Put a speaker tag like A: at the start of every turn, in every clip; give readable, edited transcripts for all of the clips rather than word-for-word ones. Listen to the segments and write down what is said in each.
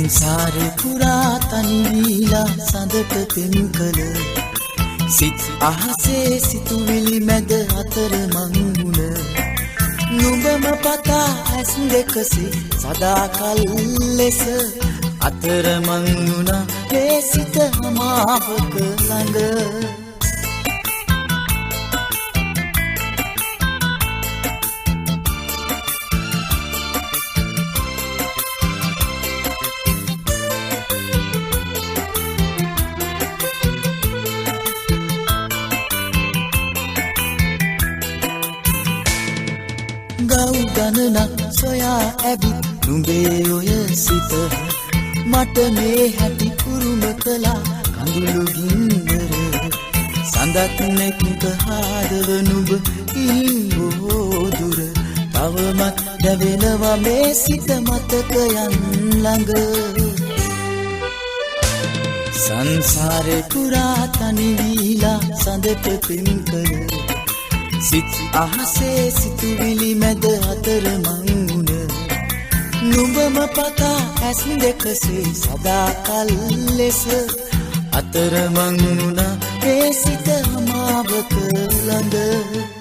A: සංසාරේ පුරා තනිවිලා සඳට පෙම්කල සිත් අහසේ සිතුවිලි මැද අතර මංගුණ නුඹම පතා ඇස් දෙකසේ සදාකල් ලෙස අතර මංගුණා මේ සිත අමාවක ළඟ ගව් ගණනක් සොයා ඇවිත් නුඹේ ඔය සිත මට මේ හැටි කුරුම කළා කඳුළු ගින්දර සඳක් නැක්ක හාදව නුඹ ඉන් බොහෝ දුර තවමත් දැවෙනවා මේ සිත මතකයන් ළඟ සංසාරේ පුරා තනිවිලා සඳට පින්කර සිත් අහසේ සිතුවිලි මැද අතර මංගුණ නුඹම පතා ඇස් දෙකසේ සදාකල් ලෙස අතර මංගුණා ඒ සිත අමාවක ළඟ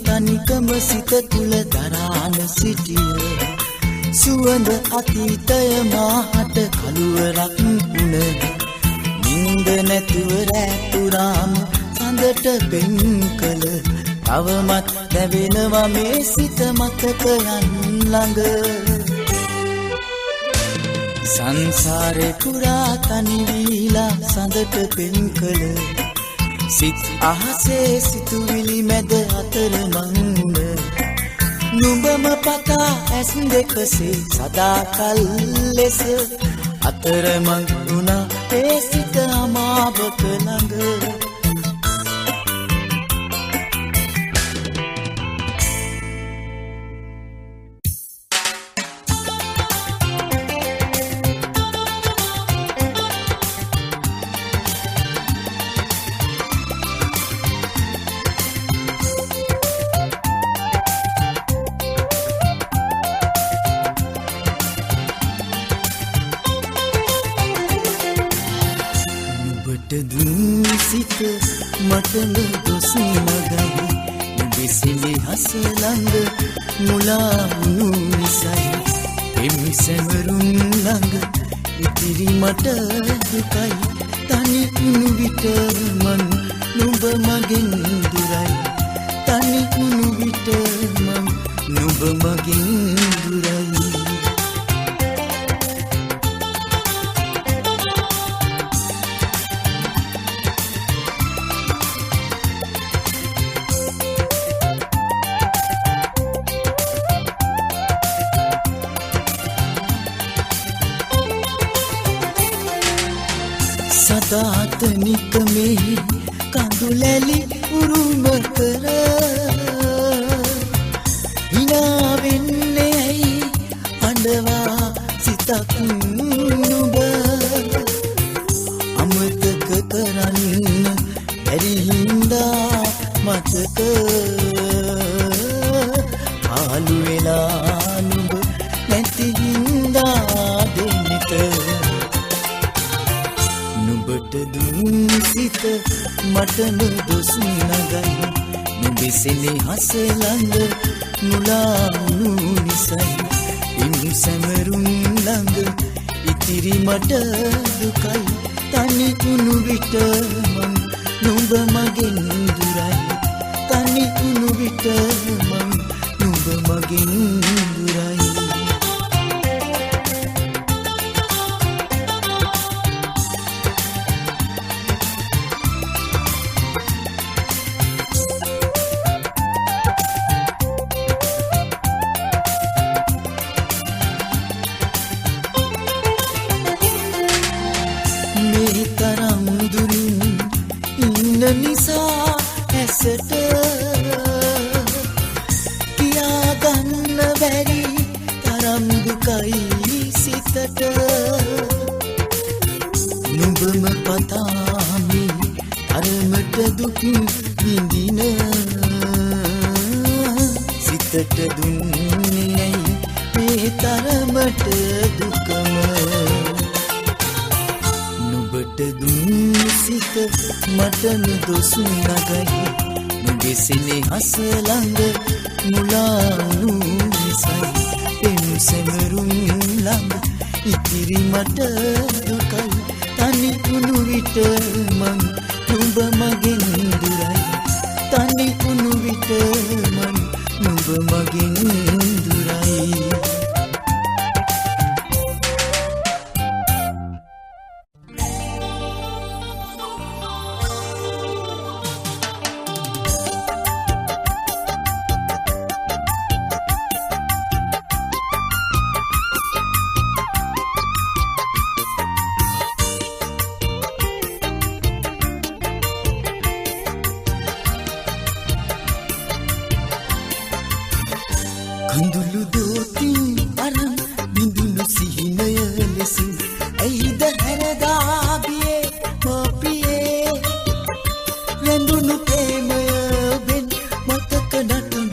A: තනිකම සිත තුල දරාන සිටිය සුවඳ අතීතය මාහට කළුවරක් වුණ නින්ද නැතුව රැතුරාම සඳට පෙන් කළ තවමත් දැවෙනවා මේ සිත මතකයන් ළඟ සංසාරේ පුරා තනිවිලා සඳට පෙන් කළ සිත් අහසේ සිතුවිලි මැද අතර මංගුණ නුඹම පතා ඇස් දෙකසේ සදාකල් ලෙස අතර මංගුණා ඒ සිත අමාවක ළඟ සිත මටම දොස් නගයි නුඹේ සිනහස ළඟ මුලා වුණු නිසයි එමි සැමරුම් ළඟ ඉතිරි මට දුකයි තනි වුණු විට මන් නුඹ මගෙන් දුරයි තනි වුණු විට මන් නුඹ මගෙන් දුරයි සදාතනික මේ කඳුලැලි උරුම කර හිනා වෙන්නේ ඇයි අඬවා සිතක් නුඹ අමතක කරන්න බැරි හින්දා මතක ආලු වෙලා නුඹ නැති හින්දා දෙන්නට නුඹට දුන් සිත මටම දොස් නගයි නුඹේ සෙනෙහස ළඟ මුලා වුණු නිසයි ඉන් සැමරුම් ළඟ ඉතිරි මට දුකයි තනි වුණු විට මං නුඹ මගෙන් දුරයි තනි වුණු විට මං නුඹ මගෙන් දුරයි තරම් දුරින් ඉන්න නිසා ඇසට නුඹම පතාමි අරමට දුක් විඳින සිතට දුන්නේ මේ තරමට දුකම නුඹට දුන් සිත මට දොස් නගයි නුඹේ සෙනෙහස ළඟ මුලා වුණු නිසා එනු සෙමරුම් ළඟ ඉතිරි මට දුකයි තනි වුණු විට මං නුඹ මගෙන් දුරයි තනි වුණු විට මං නුඹ මගෙන් දුරයි කඳුළු දෝතින් අරන් බිඳුණු සිහිනය ලෙසින් ඇයිද හැරදා ගියේ මාපියේ රැඳුණු ප්‍රේමය වෙන් මතක නටුන්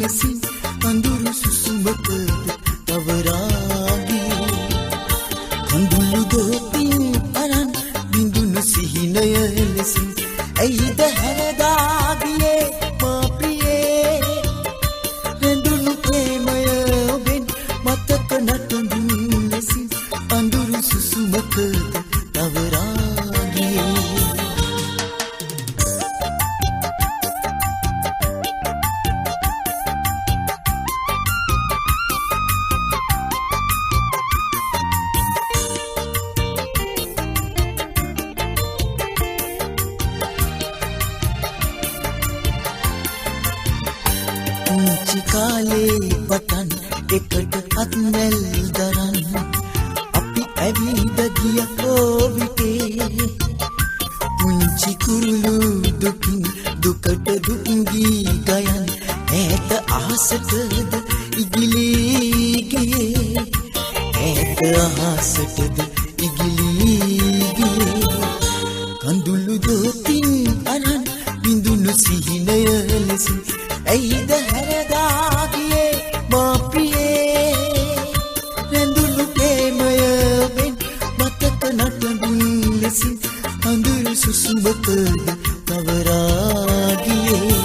A: ලෙසින් අඳුරු සුසුමක තවරා ගියේ කඳුළු දෝතින් අරන් බිඳුණු සිහිනය ලෙසින් ඇයිද හැරදා ගියේ මාපියේ රැඳුණු ප්‍රේමය ඔබෙන් මතක නටුන් ලෙසින් අඳුරු සුසුමක තවරා ගියේ පුංචි කාලේ පටන් එකට අත්වැල් දරන් අපි ඇවිද ගිය කෝවිතේ පුංචි කුරුළු දුකින් දුකට දුක් ගී ගයන් ඈත අහසටද ඉගිලී ගියේ ඈත අහසටද ඉගිලී ගියේ කඳුළු දෝතින් අරන් බිඳුණු සිහිනය ලෙසින් ඇයිද හැරදා ගියේ මාපියේ රැඳුණු ප්‍රේමය වෙන් මතක නටුන් ලෙසින් අඳුරු සුසුමක තවරා ගියේ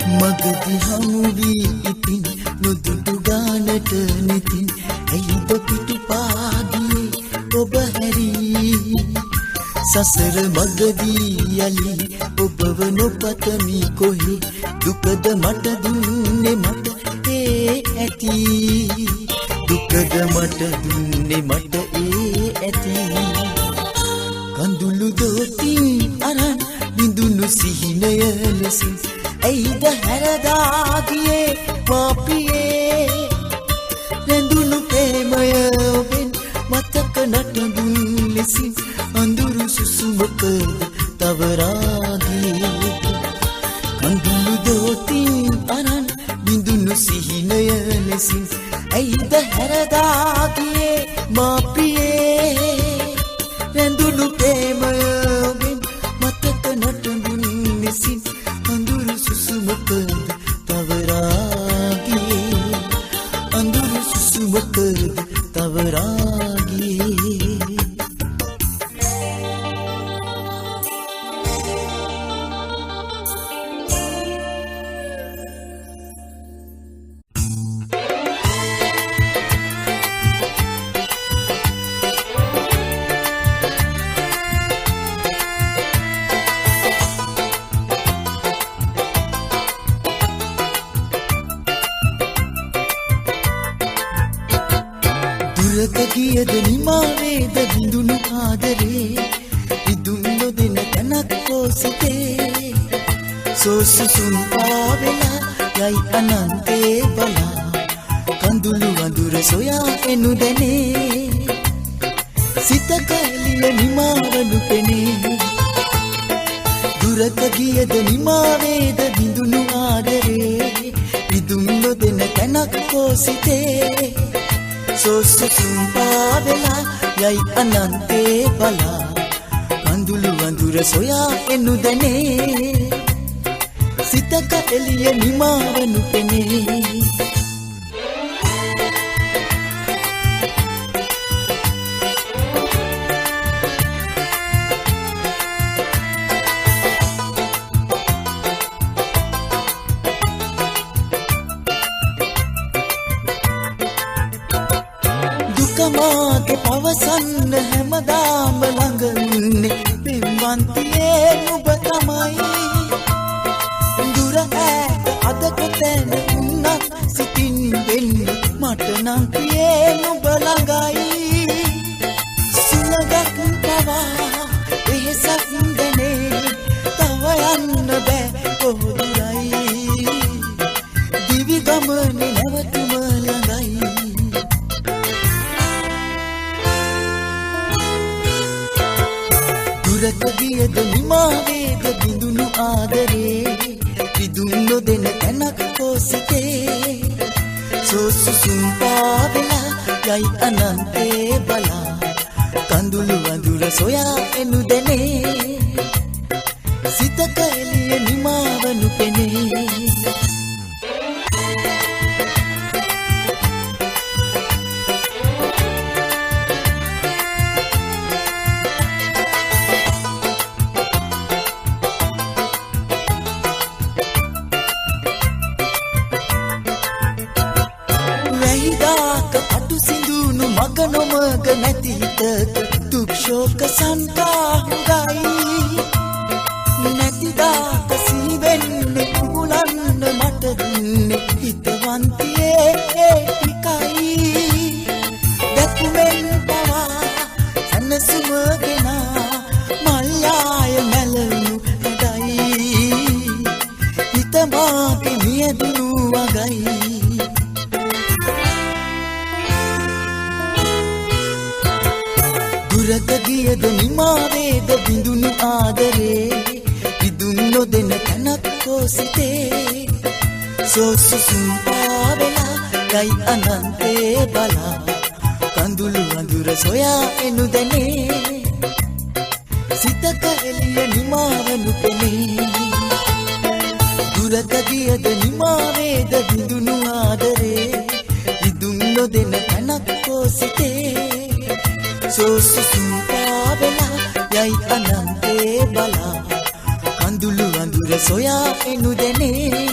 A: මගදී හමු වී ඉතින් නොදුටු ගානට නෙතින් ඇයිද පිටුපාගියේ ඔබ හැරී සසර මගදී යලි ඔබව නොපතමි කොහේ දුකද මට දුන්නේ මට ඒ ඇති දුකද මට දුන්නේ මට ඒ ඇති කඳුළු දෝතින් අරන් බිඳුණු සිහිනය ලෙසින් ඇයිද හැරදා ගියේ මාපියේ රැඳුණු ප්‍රේමය ඔබෙන් මතක නටුන් ලෙසින් අඳුරු සුසුමක තවරා ගියේ කඳුළු දෝතින් අරන් බිඳුණු සිහිනය ලෙසින් ඇයිද හැරදා ගියේ මාපියේ රැඳුණු ප්‍රේමය ඔබෙන් මතක නටුන් ලෙසින් අඳුරු සුසුමක තවරා ගියේ අඳුරු සුසුමක තවරා ගියේ දුරක ගියද නිමාවේද බිඳුණු ආදරේ ඉදුම් නොදෙන තැනක් කොසිතේ සෝසුසුම් පාවෙලා යයි අනන්තේ බලා කඳුළු වඳුර සොයා එනු දැනේ සිතක එළිය නිමාවනු පෙනේ දුරක ගියද නිමාවේද බිඳුණු ආදරේ විදුම් නොදෙන තැනක් කෝ සිතේ සෝසුසුම් පාවෙලා යයි අනන්තේ බලා කඳුළු වඳුර සොයා එනු දැනේ සිතක එළිය නිමාවනු පෙනේ මාගේ පවසන්න හැමදාම ළඟ ඉන්නේ පින්වන්තියේ නුඹ තමයි දුර ඈත අද කොතැන වුණත් සිතින් වෙන්නේ මට නම් පියේ නුඹ ළඟයි සුලගක් පවා එහෙසක් දැනේ තව යන්න බෑ කොහොදුරයි දිවි ගමනේ නැවතුම ළඟයි දුරක ගියද නිමාවේද බිඳුණු ආදරේ විදුම් නොදෙන තැනක් කෝ සිතේ සෝසුසුම් පාවෙලා යයි අනන්තේ බලා කඳුළු වඳුර සොයා එනු දැනේ සිතක එළිය නිමාවනු පෙනේ අඩු සිඳුණු මග නොමග නැති හිතක දුක් ශෝක සංකාහුගයි නැතිදාක සිහිවෙන්නේ කුගුලන්න මට දුන්නේ හිතවන්තියේ ඒකයි දැකුමෙන් පවා සනසුමගෙනා මල්යාය මැලුණු හදයි හිතමාගේ මියදුණු වගයි දුරක ගියද නිමාවේද බිඳුණු ආදරේ විදුම් නොදෙන තැනක් කෝ සිතේ සෝසුසුම් පාවෙලා යයි අනන්තේ බලා කඳුළු වඳුර සොයා එනු දැනේ සිතක එළිය නිමාවනු පෙනේ දුරක ගියද නිමාවේද බිඳුණු ආදරේ විදුම් නොදෙන තැනක් කෝ සිතේ සෝසුසුම් පාවෙලා යයි අනන්තේ බලා කඳුළු වඳුර සොයා එනු දැනේ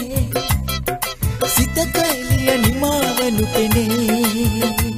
A: සිතක එළිය නිමාවනු පෙනේ